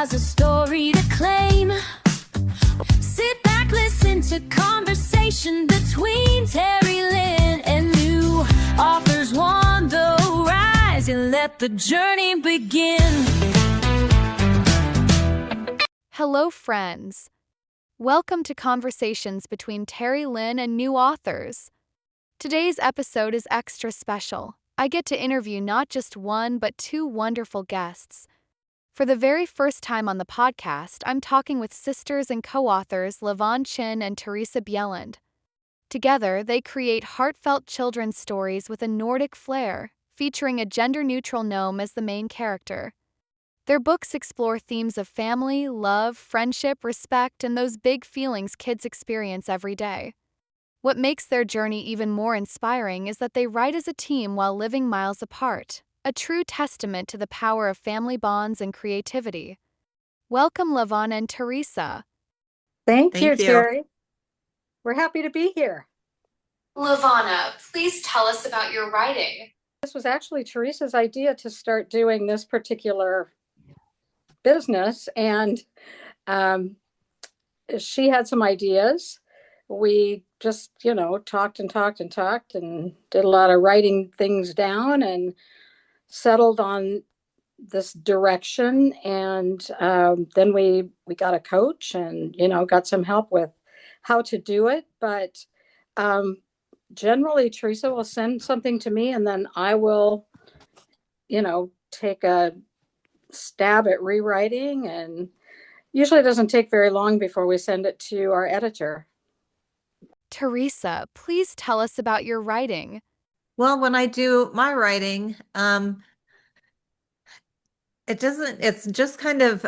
has a story to claim. Sit back, listen to conversation between Terry Lynn and new authors on the rise, and let the journey begin. Hello, friends. Welcome to Conversations between Terry Lynn and new authors. Today's episode is extra special. I get to interview not just one, but two wonderful guests. For the very first time on the podcast, I'm talking with sisters and co-authors Lavonne and Theresa Bjelland. Together, they create heartfelt children's stories with a Nordic flair, featuring a gender-neutral gnome as the main character. Their books explore themes of family, love, friendship, respect, and those big feelings kids experience every day. What makes their journey even more inspiring is that they write as a team while living miles apart, a true testament to the power of family bonds and creativity. Welcome, Lavonne and Theresa. Thank you, Thank you. Terry. We're happy to be here. Lavonne, please tell us about your writing. This was actually Teresa's idea to start doing this particular business, and she had some ideas. We just, talked and did a lot of writing things down and settled on this direction. And then we got a coach and, got some help with how to do it. But generally, Theresa will send something to me and then I will, take a stab at rewriting, and usually it doesn't take very long before we send it to our editor. Theresa, please tell us about your writing. Well, when I do my writing, it's just kind of,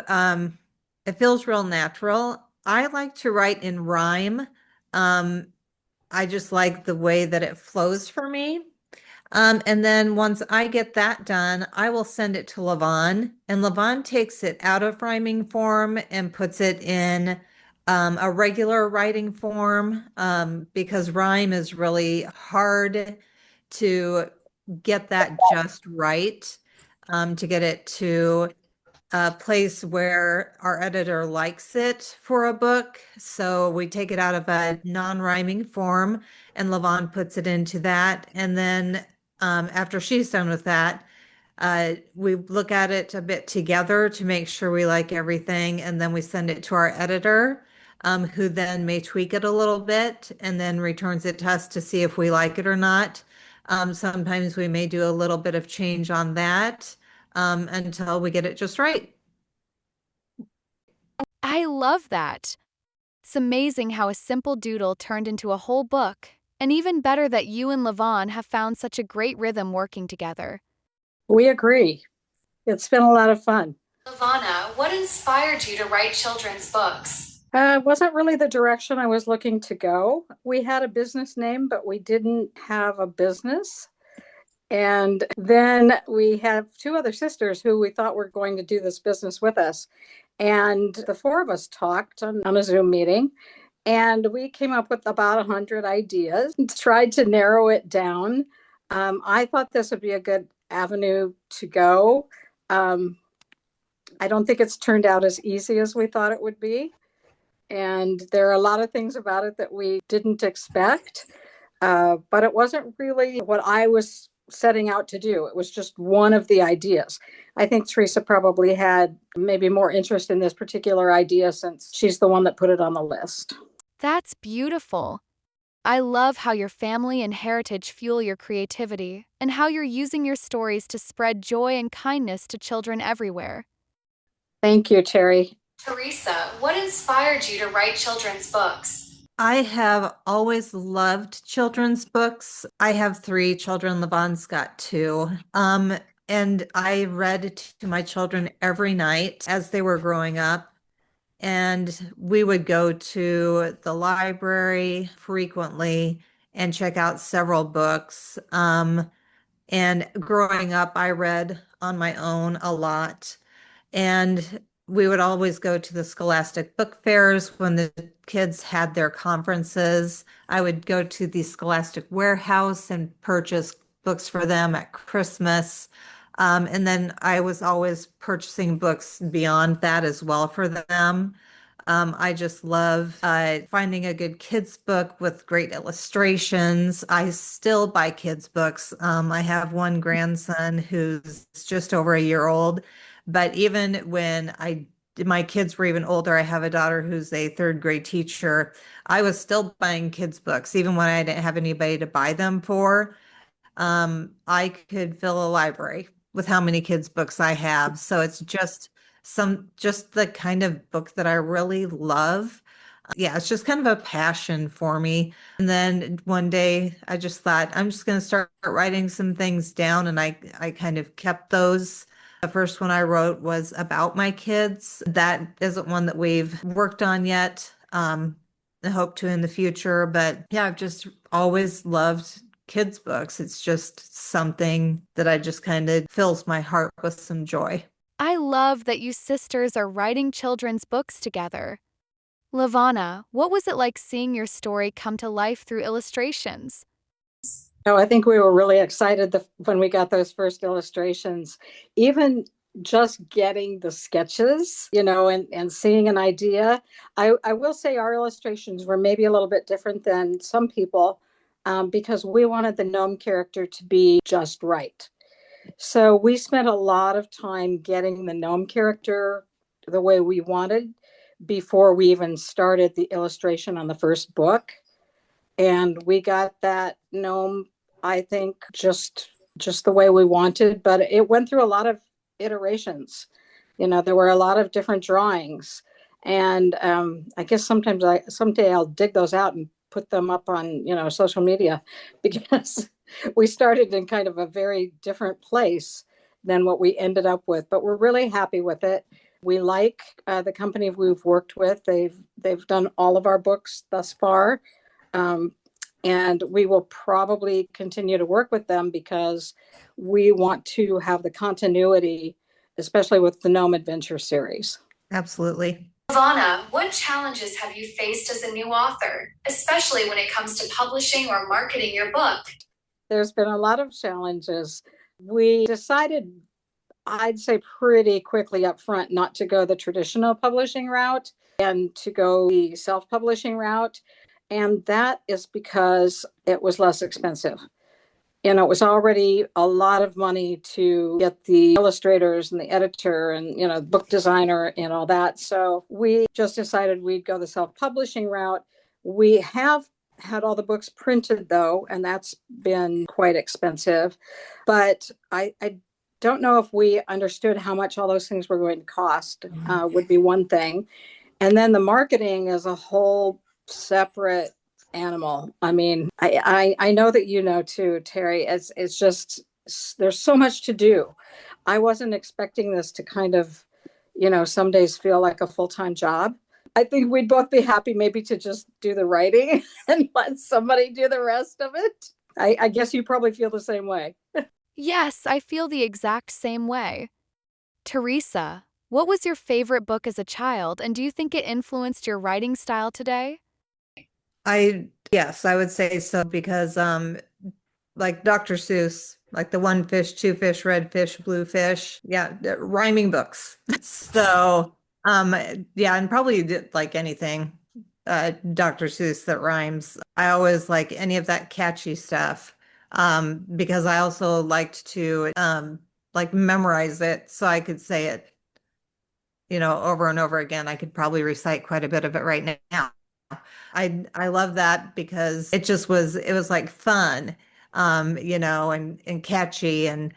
it feels real natural. I like to write in rhyme. I just like the way that it flows for me. And then once I get that done, I will send it to Lavonne, and Lavonne takes it out of rhyming form and puts it in a regular writing form, because rhyme is really hard to get that just right, to get it to a place where our editor likes it for a book. So we take it out of a non-rhyming form and Lavonne puts it into that. And then after she's done with that, we look at it a bit together to make sure we like everything. And then we send it to our editor, who then may tweak it a little bit and then returns it to us to see if we like it or not. Sometimes we may do a little bit of change on that until we get it just right. I love that. It's amazing how a simple doodle turned into a whole book, and even better that you and Lavonne have found such a great rhythm working together. We agree. It's been a lot of fun. Lavonne, what inspired you to write children's books? It wasn't really the direction I was looking to go. We had a business name, but we didn't have a business. And then we have two other sisters who we thought were going to do this business with us. And the four of us talked on a Zoom meeting, and we came up with about 100 ideas and tried to narrow it down. I thought this would be a good avenue to go. I don't think it's turned out as easy as we thought it would be. And there are a lot of things about it that we didn't expect, but it wasn't really what I was setting out to do. It was just one of the ideas. I think Theresa probably had maybe more interest in this particular idea since she's the one that put it on the list. That's beautiful. I love how your family and heritage fuel your creativity, and how you're using your stories to spread joy and kindness to children everywhere. Thank you, Terry. Theresa, what inspired you to write children's books? I have always loved children's books. I have 3 children. Lavonne's got 2. And I read to my children every night as they were growing up. And we would go to the library frequently and check out several books. And growing up, I read on my own a lot. And we would always go to the Scholastic book fairs when the kids had their conferences. I would go to the Scholastic warehouse and purchase books for them at Christmas. And then I was always purchasing books beyond that as well for them. I just love finding a good kids book with great illustrations. I still buy kids books. I have one grandson who's just over a year old, but even when my kids were even older, I have a daughter who's a third grade teacher. I was still buying kids books, even when I didn't have anybody to buy them for. I could fill a library with how many kids' books I have. So it's just the kind of book that I really love. Yeah, it's just kind of a passion for me. And then one day I just thought I'm just going to start writing some things down, and I kind of kept those. The first one I wrote was about my kids. That isn't one that we've worked on yet. I hope to in the future, but yeah, I've just always loved kids' books. It's just something that I just kind of fills my heart with some joy. I love that you sisters are writing children's books together. Lavonna, what was it like seeing your story come to life through illustrations? Oh, I think we were really excited when we got those first illustrations. Even just getting the sketches, and seeing an idea. I will say our illustrations were maybe a little bit different than some people, because we wanted the gnome character to be just right. So we spent a lot of time getting the gnome character the way we wanted before we even started the illustration on the first book. And we got that gnome, I think, just the way we wanted, but it went through a lot of iterations. There were a lot of different drawings, and I guess someday I'll dig those out and put them up on social media, because we started in kind of a very different place than what we ended up with, but we're really happy with it. We like the company we've worked with. They've done all of our books thus far. Um, and we will probably continue to work with them because we want to have the continuity, especially with the Gnome Adventure series. Absolutely. Lavonna, what challenges have you faced as a new author, especially when it comes to publishing or marketing your book? There's been a lot of challenges. We decided, I'd say pretty quickly up front, not to go the traditional publishing route and to go the self-publishing route. And that is because it was less expensive. It was already a lot of money to get the illustrators and the editor and, book designer and all that. So we just decided we'd go the self-publishing route. We have had all the books printed, though, and that's been quite expensive. But I don't know if we understood how much all those things were going to cost, would be one thing. And then the marketing is a whole separate animal. I mean, I know that too, Terry. It's just, there's so much to do. I wasn't expecting this to kind of, some days feel like a full-time job. I think we'd both be happy maybe to just do the writing and let somebody do the rest of it. I guess you probably feel the same way. Yes, I feel the exact same way. Theresa, what was your favorite book as a child, and do you think it influenced your writing style today? Yes, I would say so because like Dr. Seuss, like the one fish, two fish, red fish, blue fish. Yeah, rhyming books. So yeah, and probably like anything Dr. Seuss that rhymes. I always like any of that catchy stuff. Because I also liked to like memorize it so I could say it, over and over again. I could probably recite quite a bit of it right now. I love that because it was like fun, and catchy and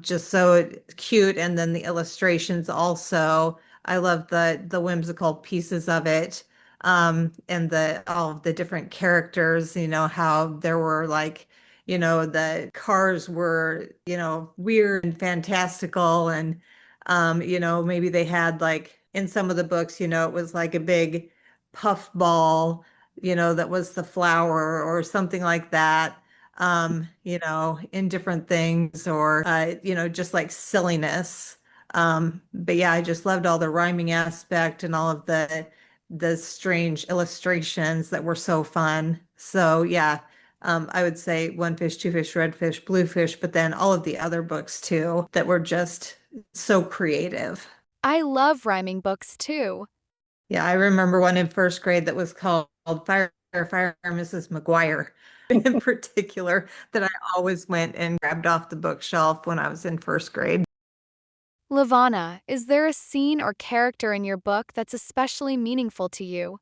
just so cute. And then the illustrations also. I love the whimsical pieces of it. And all of the different characters, how there were like, the cars were, weird and fantastical and maybe they had like in some of the books, it was like a big puff ball, that was the flower or something like that, in different things or, just like silliness. But yeah, I just loved all the rhyming aspect and all of the strange illustrations that were so fun. So yeah, I would say One Fish, Two Fish, Red Fish, Blue Fish, but then all of the other books too that were just so creative. I love rhyming books too. Yeah, I remember one in first grade that was called Fire, Mrs. McGuire in particular that I always went and grabbed off the bookshelf when I was in first grade. Lavonne, is there a scene or character in your book that's especially meaningful to you?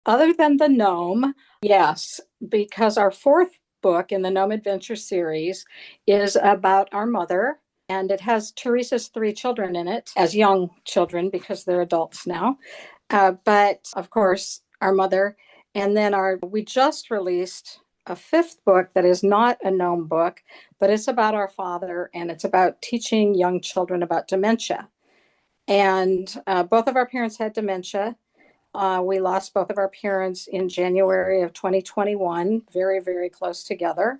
Other than the gnome, yes, because our fourth book in the Gnome Adventure series is about our mother, and it has Teresa's three children in it as young children because they're adults now. But of course, our mother. And then we just released a fifth book that is not a gnome book, but it's about our father and it's about teaching young children about dementia. And both of our parents had dementia. We lost both of our parents in January of 2021, very, very close together.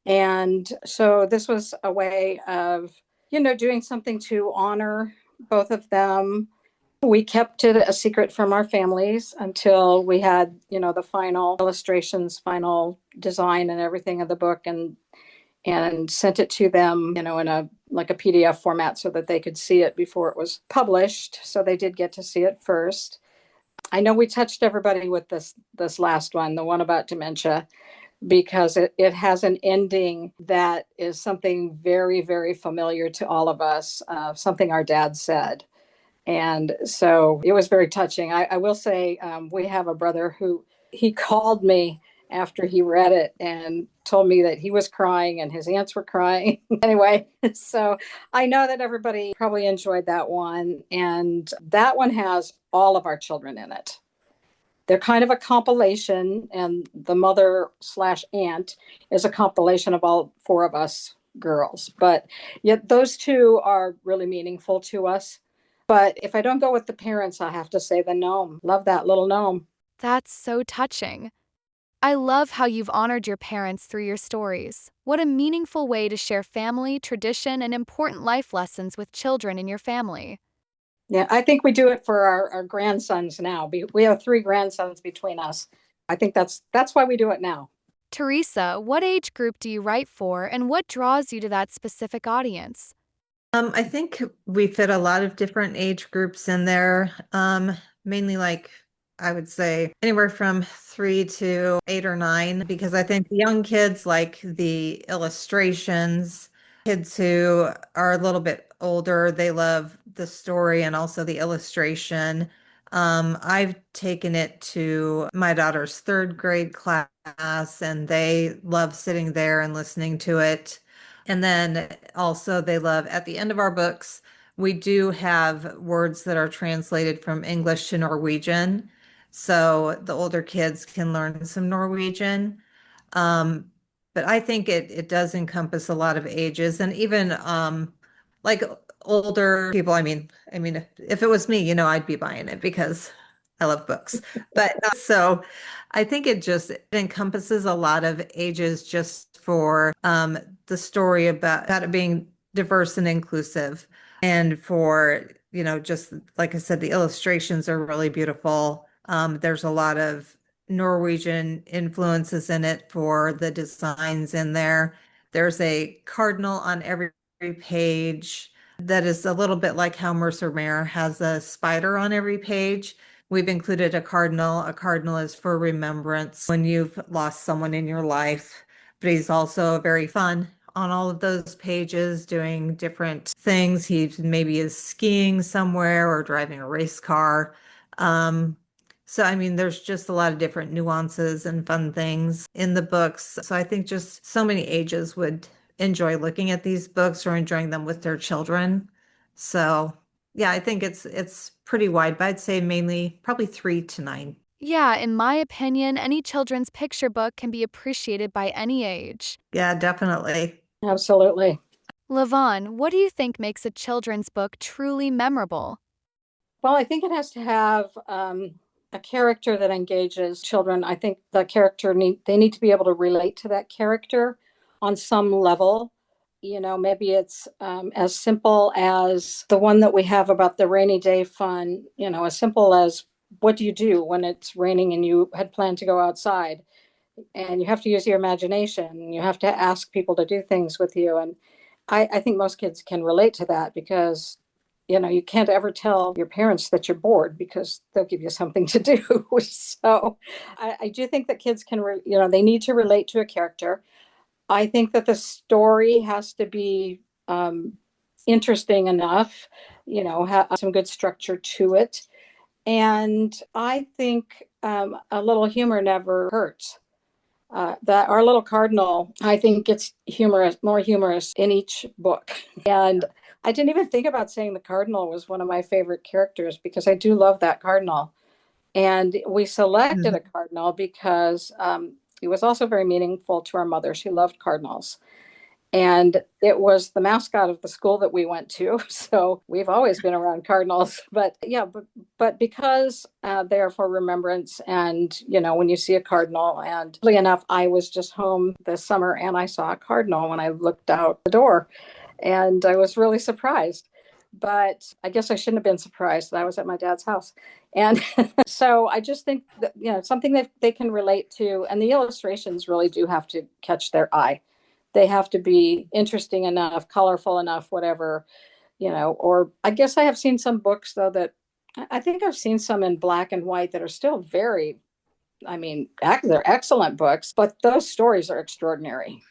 And so this was a way of, doing something to honor both of them. We kept it a secret from our families until we had, the final illustrations, final design and everything of the book and sent it to them, in a like a PDF format so that they could see it before it was published. So they did get to see it first. I know we touched everybody with this last one, the one about dementia, because it has an ending that is something very, very familiar to all of us, something our dad said. And so it was very touching. I will say we have a brother who he called me after he read it and told me that he was crying and his aunts were crying. Anyway, so I know that everybody probably enjoyed that one. And that one has all of our children in it. They're kind of a compilation, and the mother slash aunt is a compilation of all four of us girls. But yet those two are really meaningful to us. But if I don't go with the parents, I have to say the gnome. Love that little gnome. That's so touching. I love how you've honored your parents through your stories. What a meaningful way to share family, tradition, and important life lessons with children in your family. Yeah, I think we do it for our grandsons now. We have three grandsons between us. I think that's why we do it now. Theresa, what age group do you write for, and what draws you to that specific audience? I think we fit a lot of different age groups in there. Mainly like I would say anywhere from 3 to 8 or 9, because I think the young kids like the illustrations. Kids who are a little bit older, they love the story and also the illustration. I've taken it to my daughter's third grade class, and they love sitting there and listening to it. And then also, they love at the end of our books, we do have words that are translated from English to Norwegian. So the older kids can learn some Norwegian. Um, but I think it does encompass a lot of ages and even like older people. I mean, if it was me, I'd be buying it because I love books. But so I think it encompasses a lot of ages just for the story about it being diverse and inclusive. And for, just like I said, the illustrations are really beautiful. There's a lot of Norwegian influences in it for the designs in there. There's a cardinal on every page that is a little bit like how Mercer Mayer has a spider on every page. We've included a cardinal. A cardinal is for remembrance when you've lost someone in your life, but he's also very fun on all of those pages doing different things. He maybe is skiing somewhere or driving a race car. So, I mean, there's just a lot of different nuances and fun things in the books. So I think just so many ages would enjoy looking at these books or enjoying them with their children. So, yeah, I think it's pretty wide, but I'd say mainly probably 3 to 9. Yeah, in my opinion, any children's picture book can be appreciated by any age. Yeah, definitely. Absolutely. Lavonne, what do you think makes a children's book truly memorable? Well, I think it has to have a character that engages children. I think the character they need to be able to relate to that character on some level. Maybe it's as simple as the one that we have about the rainy day fun. As simple as what do you do when it's raining and you had planned to go outside? and you have to use your imagination. You have to ask people to do things with you. And I think most kids can relate to that because, you can't ever tell your parents that you're bored because they'll give you something to do. So I do think that kids can, they need to relate to a character. I think that the story has to be interesting enough, have some good structure to it. And I think a little humor never hurts. That our little cardinal, I think, gets more humorous in each book. And I didn't even think about saying the cardinal was one of my favorite characters because I do love that cardinal. And we selected a Mhm. cardinal because it was also very meaningful to our mother. She loved cardinals. And it was the mascot of the school that we went to. So we've always been around cardinals. But yeah, but because they are for remembrance, and when you see a cardinal, and oddly enough, I was just home this summer and I saw a cardinal when I looked out the door, and I was really surprised. But I guess I shouldn't have been surprised that I was at my dad's house. And so I just think that, something that they can relate to, and the illustrations really do have to catch their eye. They have to be interesting enough, colorful enough, whatever, or I guess I have seen some books though that I think I've seen some in black and white that are still very, I mean, they're excellent books, but those stories are extraordinary.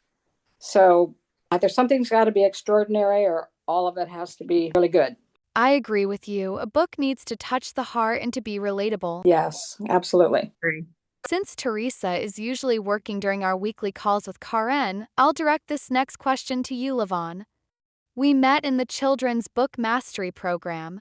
So either something's got to be extraordinary or all of it has to be really good. I agree with you. A book needs to touch the heart and to be relatable. Yes, absolutely. Agree. Since Teresa is usually working during our weekly calls with Karen, I'll direct this next question to you, Lavonne. We met in the Children's Book Mastery program.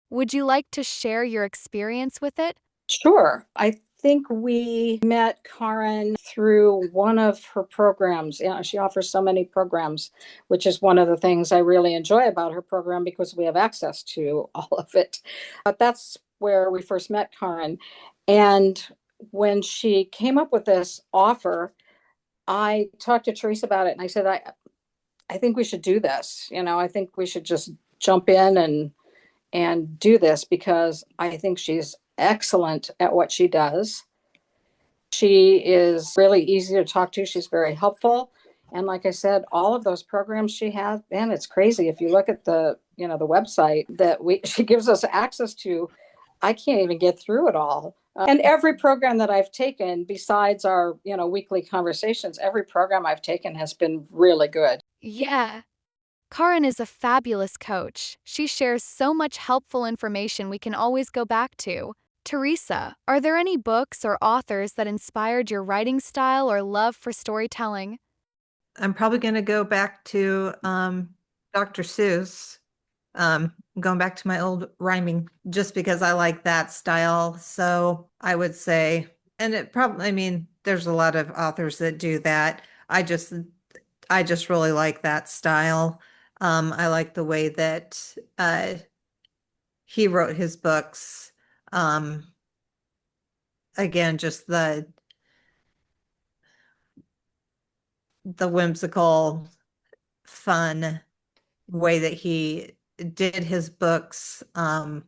Would you like to share your experience with it? Sure. I think we met Karen through one of her programs. She offers so many programs, which is one of the things I really enjoy about her program because we have access to all of it. But that's where we first met Karen. And when she came up with this offer, I talked to Teresa about it and I said, I think we should do this. I think we should just jump in and do this because I think she's excellent at what she does. She is really easy to talk to. She's very helpful. And like I said, all of those programs she has, man, it's crazy. If you look at the website that she gives us access to, I can't even get through it all. And every program that I've taken, besides our, weekly conversations, every program I've taken has been really good. Yeah. Karen is a fabulous coach. She shares so much helpful information we can always go back to. Teresa, are there any books or authors that inspired your writing style or love for storytelling? I'm probably going to go back to Dr. Seuss, going back to my old rhyming, just because I like that style. So I would say, and it probably, I mean, there's a lot of authors that do that. I just really like that style. I like the way that he wrote his books. Um, again, just the whimsical, fun way that he did his books. And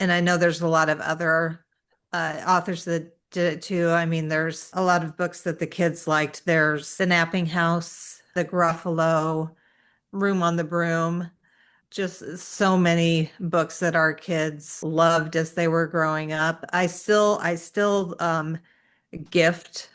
I know there's a lot of other authors that did it too. I mean, there's a lot of books that the kids liked. There's The Napping House, The Gruffalo, Room on the Broom. Just so many books that our kids loved as they were growing up. I still gift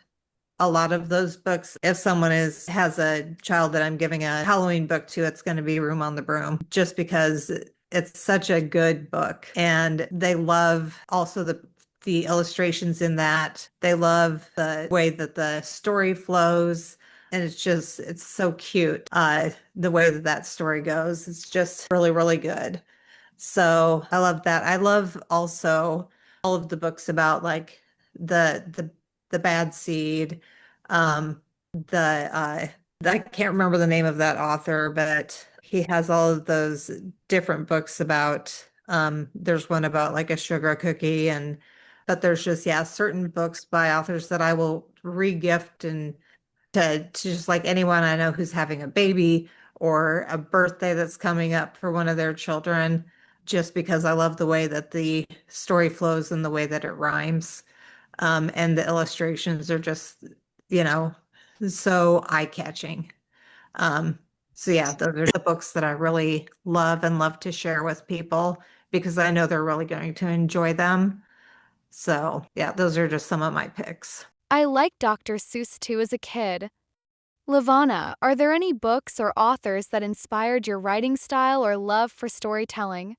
a lot of those books. If someone has a child that I'm giving a Halloween book to, it's going to be Room on the Broom, just because it's such a good book. And they love also the illustrations in that. They love the way that the story flows. And it's so cute. The way that that story goes, it's just really, really good. So I love that. I love also all of the books about like the bad seed. The I can't remember the name of that author, but he has all of those different books about there's one about like a sugar cookie, and but there's just, yeah, certain books by authors that I will regift and to just like anyone I know who's having a baby or a birthday that's coming up for one of their children. just because I love the way that the story flows and the way that it rhymes. And the illustrations are just, you know, so eye-catching. Um, so yeah, those are the books that I really love and love to share with people because I know they're really going to enjoy them. So yeah, those are just some of my picks. I liked Dr. Seuss too as a kid. Lavonna, are there any books or authors that inspired your writing style or love for storytelling?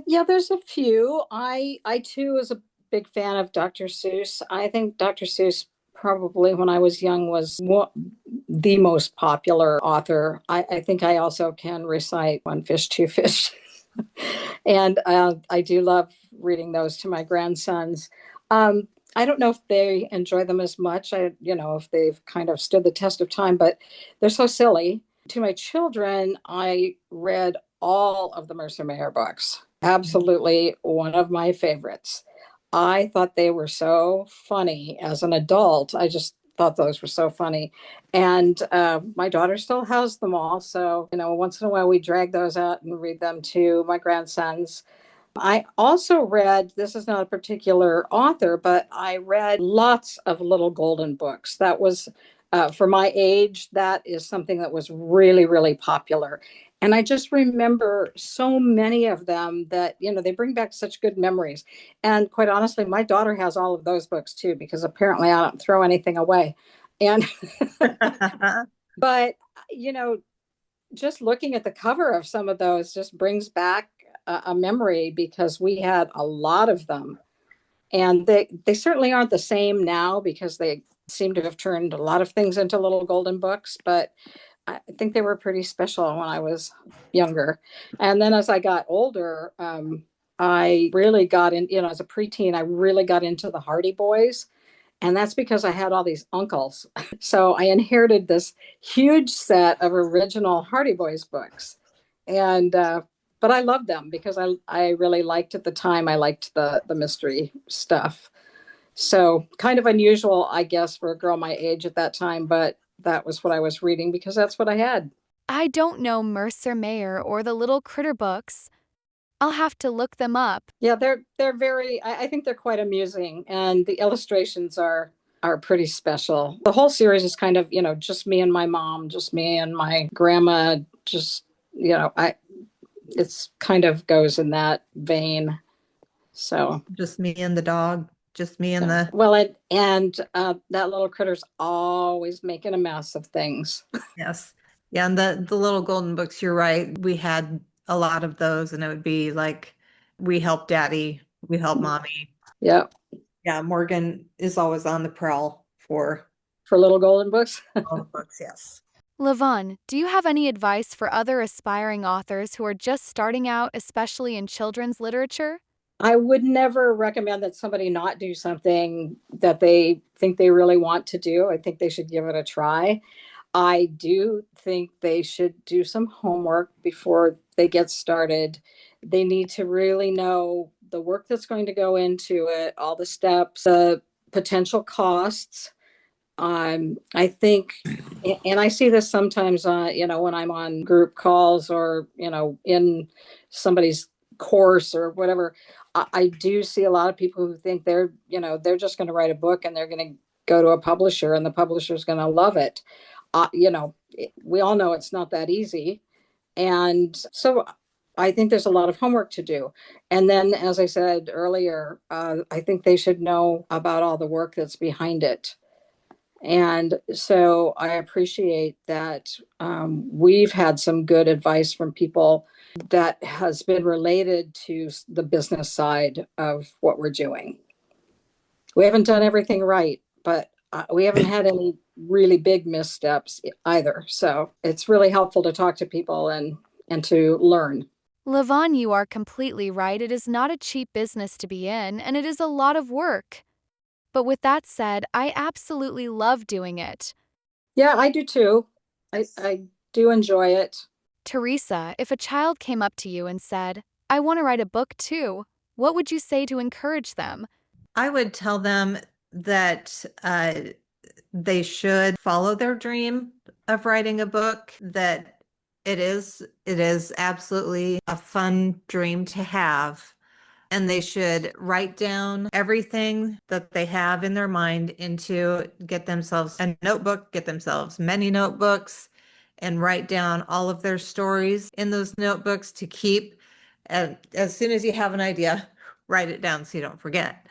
Yeah, there's a few. I too was a big fan of Dr. Seuss. I think Dr. Seuss probably when I was young was the most popular author. I think I also can recite one fish, two fish. And I do love reading those to my grandsons. Um, I don't know if they enjoy them as much. If they've kind of stood the test of time, but they're so silly. To my children, I read all of the Mercer Mayer books. Absolutely one of my favorites. I thought they were so funny as an adult. I just thought those were so funny. And my daughter still has them all. So, once in a while we drag those out and read them to my grandsons. I also read, this is not a particular author, but I read lots of little golden books. That was, for my age, that is something that was really, really popular. And I just remember so many of them that, they bring back such good memories. And quite honestly, my daughter has all of those books too, because apparently I don't throw anything away. And, but, you know, just looking at the cover of some of those just brings back a memory because we had a lot of them. And they certainly aren't the same now because they seem to have turned a lot of things into little golden books, but I think they were pretty special when I was younger. And then as I got older, I really got in, as a preteen, I really got into the Hardy Boys. And that's because I had all these uncles. So I inherited this huge set of original Hardy Boys books. And, but I loved them because I really liked at the time, I liked the mystery stuff. So kind of unusual, I guess, for a girl my age at that time, but that was what I was reading because that's what I had. I don't know Mercer Mayer or the Little Critter books. I'll have to look them up. Yeah, they're very, I think they're quite amusing, and the illustrations are pretty special. The whole series is kind of, just me and my mom, just me and my grandma, just, I it's kind of goes in that vein. So, Just me and the dog, just me and yeah. the, Well, that little critter's always making a mess of things. yes. Yeah, and the little golden books, you're right. We had a lot of those and it would be like, we help daddy, we help mommy. Yeah, Yeah, Morgan is always on the prowl for for little golden books. all the books, yes. Lavonne, do you have any advice for other aspiring authors who are just starting out, especially in children's literature? I would never recommend that somebody not do something that they think they really want to do. I think they should give it a try. I do think they should do some homework before they get started. They need to really know the work that's going to go into it, all the steps, the potential costs. I think, and I see this sometimes, when I'm on group calls or, in somebody's course or whatever. I do see a lot of people who think they're just going to write a book and they're going to go to a publisher and the publisher's going to love it. We all know it's not that easy. And so I think there's a lot of homework to do. And then, as I said earlier, I think they should know about all the work that's behind it. And so I appreciate that we've had some good advice from people that has been related to the business side of what we're doing. We haven't done everything right, but we haven't had any really big missteps either. So it's really helpful to talk to people and to learn. Lavonne, you are completely right. It is not a cheap business to be in, and it is a lot of work. But with that said, I absolutely love doing it. Yeah, I do too. I do enjoy it. Theresa, if a child came up to you and said, I want to write a book too, what would you say to encourage them? I would tell them that they should follow their dream of writing a book, that It is absolutely a fun dream to have. And they should write down everything that they have in their mind get themselves a notebook, get themselves many notebooks, and write down all of their stories in those notebooks to keep. And as soon as you have an idea, write it down so you don't forget.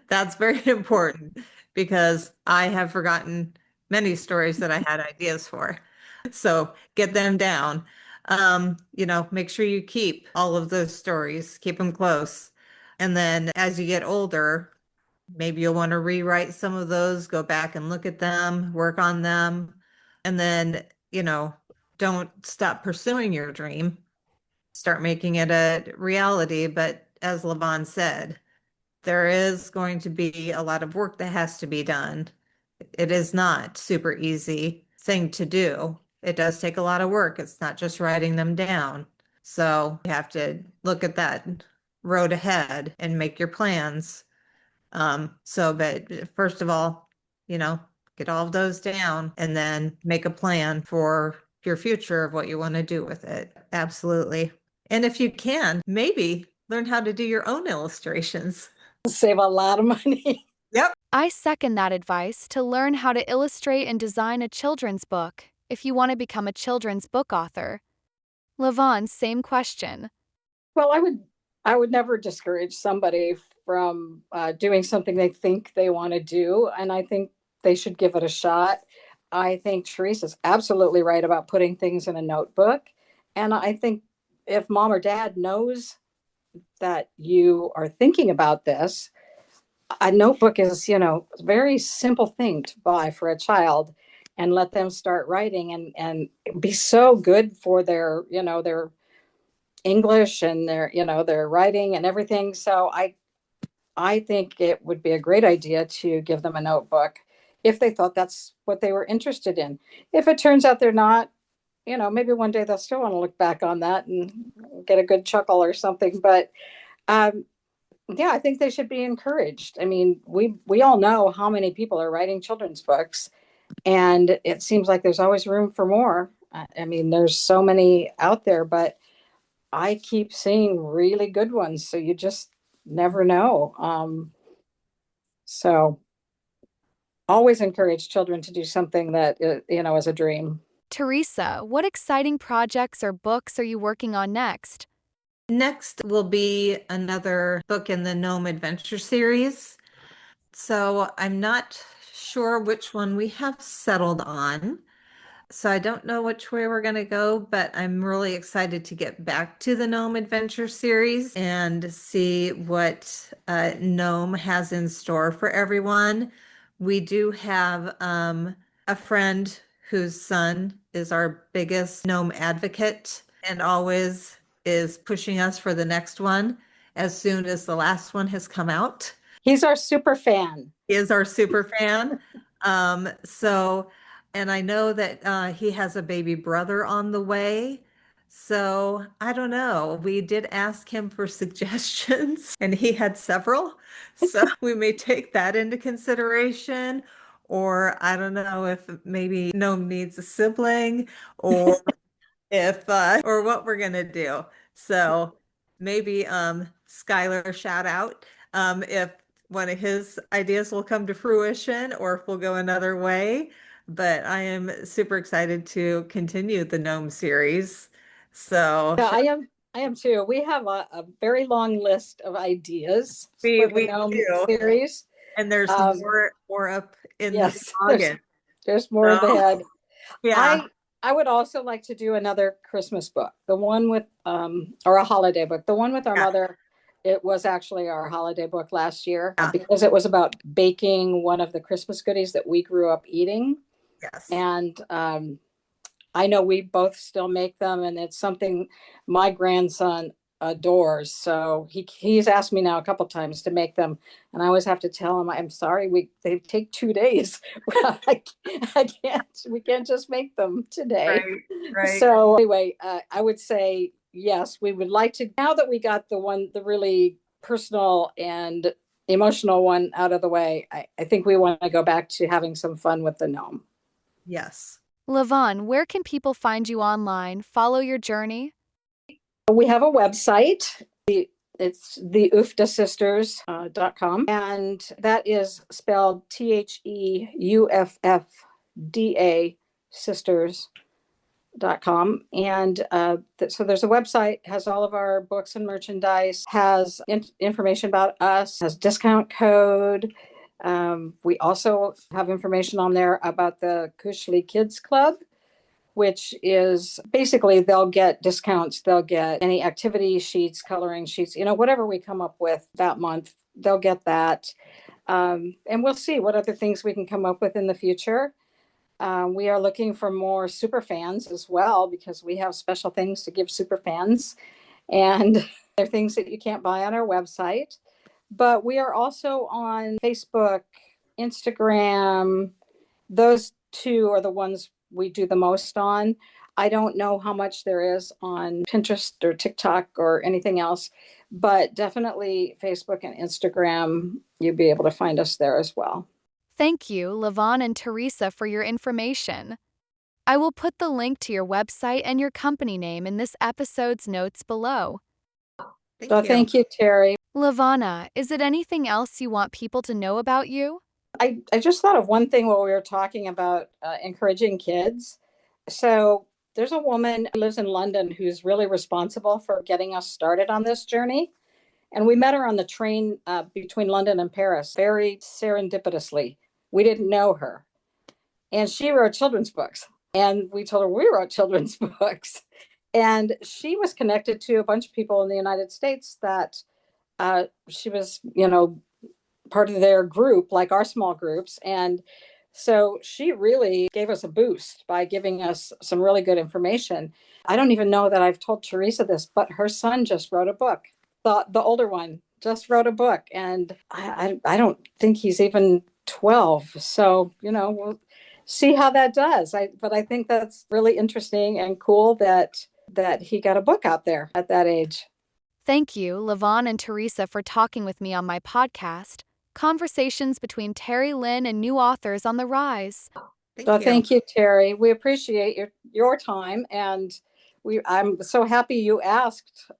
That's very important because I have forgotten many stories that I had ideas for. So get them down. Make sure you keep all of those stories, keep them close. And then as you get older, maybe you'll want to rewrite some of those, go back and look at them, work on them. And then, don't stop pursuing your dream. Start making it a reality. But as Lavonne said, there is going to be a lot of work that has to be done. It is not super easy thing to do. It does take a lot of work. It's not just writing them down. So you have to look at that road ahead and make your plans. But first of all, get all of those down and then make a plan for your future of what you want to do with it. Absolutely. And if you can, maybe learn how to do your own illustrations. Save a lot of money. Yep. I second that advice to learn how to illustrate and design a children's book if you want to become a children's book author. Lavonne, same question. Well, I would never discourage somebody from doing something they think they want to do, and I think they should give it a shot. I think Teresa's absolutely right about putting things in a notebook, and I think if mom or dad knows that you are thinking about this, a notebook is, a very simple thing to buy for a child and let them start writing and be so good for their English and their writing and everything. So I think it would be a great idea to give them a notebook if they thought that's what they were interested in. If it turns out they're not, maybe one day they'll still want to look back on that and get a good chuckle or something. But um, yeah, I think they should be encouraged. I mean, we all know how many people are writing children's books, and it seems like there's always room for more. I mean, there's so many out there, but I keep seeing really good ones, so you just never know. So always encourage children to do something that is a dream. Theresa, what exciting projects or books are you working on next? Next will be another book in the Gnome Adventure series. So I'm not sure which one we have settled on. So I don't know which way we're going to go, but I'm really excited to get back to the Gnome Adventure series and see what Gnome has in store for everyone. We do have a friend whose son is our biggest gnome advocate and always is pushing us for the next one as soon as the last one has come out. He's our super fan. He is our super fan. So, and I know that he has a baby brother on the way. So I don't know. We did ask him for suggestions and he had several. So we may take that into consideration. Or I don't know if maybe Gnome needs a sibling or if or what we're gonna do. So maybe Skylar shout out if one of his ideas will come to fruition or if we'll go another way. But I am super excited to continue the Gnome series. So Yeah, I am too. We have a very long list of ideas we for the we gnome do. series. And there's Um, more up in the yes, noggin. there's more So, ahead. yeah. I would also like to do another Christmas book, the one with or a holiday book. The one with our Yeah. mother, it was actually our holiday book last year Yeah. because it was about baking one of the Christmas goodies that we grew up eating. Yes. And I know we both still make them, and it's something my grandson adores. So he's asked me now a couple times to make them, and I always have to tell him, "I'm sorry, they take 2 days. I can't. We can't just make them today." Right. Right. So anyway, I would say yes. We would like to now that we got the really personal and emotional one out of the way. I think we want to go back to having some fun with the gnome. Yes. Lavonne, where can people find you online, follow your journey? We have a website. It's the UFDA and that is spelled THEUFFDA sisters.com. And so there's a website, has all of our books and merchandise, has information about us, has discount code. We also have information on there about the Kushli Kids Club, which is basically they'll get discounts, they'll get any activity sheets, coloring sheets, whatever we come up with that month, they'll get that. And we'll see what other things we can come up with in the future. We are looking for more super fans as well, because we have special things to give super fans, and they're things that you can't buy on our website. But we are also on Facebook, Instagram. Those two are the ones we do the most on. I don't know how much there is on Pinterest or TikTok or anything else, but definitely Facebook and Instagram, you'll be able to find us there as well. Thank you, Lavonne and Theresa, for your information. I will put the link to your website and your company name in this episode's notes below. Thank you, Terry. Lavonna, is it anything else you want people to know about you? I just thought of one thing while we were talking about encouraging kids. So there's a woman who lives in London who's really responsible for getting us started on this journey. And we met her on the train between London and Paris, very serendipitously. We didn't know her. And she wrote children's books. And we told her we wrote children's books. And she was connected to a bunch of people in the United States that she was, part of their group, like our small groups. And so she really gave us a boost by giving us some really good information. I don't even know that I've told Theresa this, but her son just wrote a book. The older one just wrote a book, and I don't think he's even 12. So, we'll see how that does. But I think that's really interesting and cool that he got a book out there at that age. Thank you, Lavonne and Theresa, for talking with me on my podcast, Conversations Between Terry Lynn and New Authors on the Rise. Thank you, Terry. We appreciate your time, and I'm so happy you asked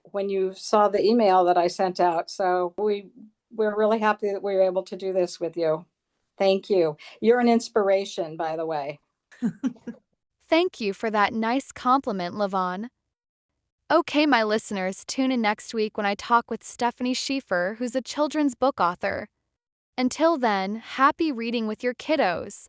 when you saw the email that I sent out. So we're really happy that we were able to do this with you. Thank you. You're an inspiration, by the way. Thank you for that nice compliment, Lavonne. Okay, my listeners, tune in next week when I talk with Stephanie Schieffer, who's a children's book author. Until then, happy reading with your kiddos.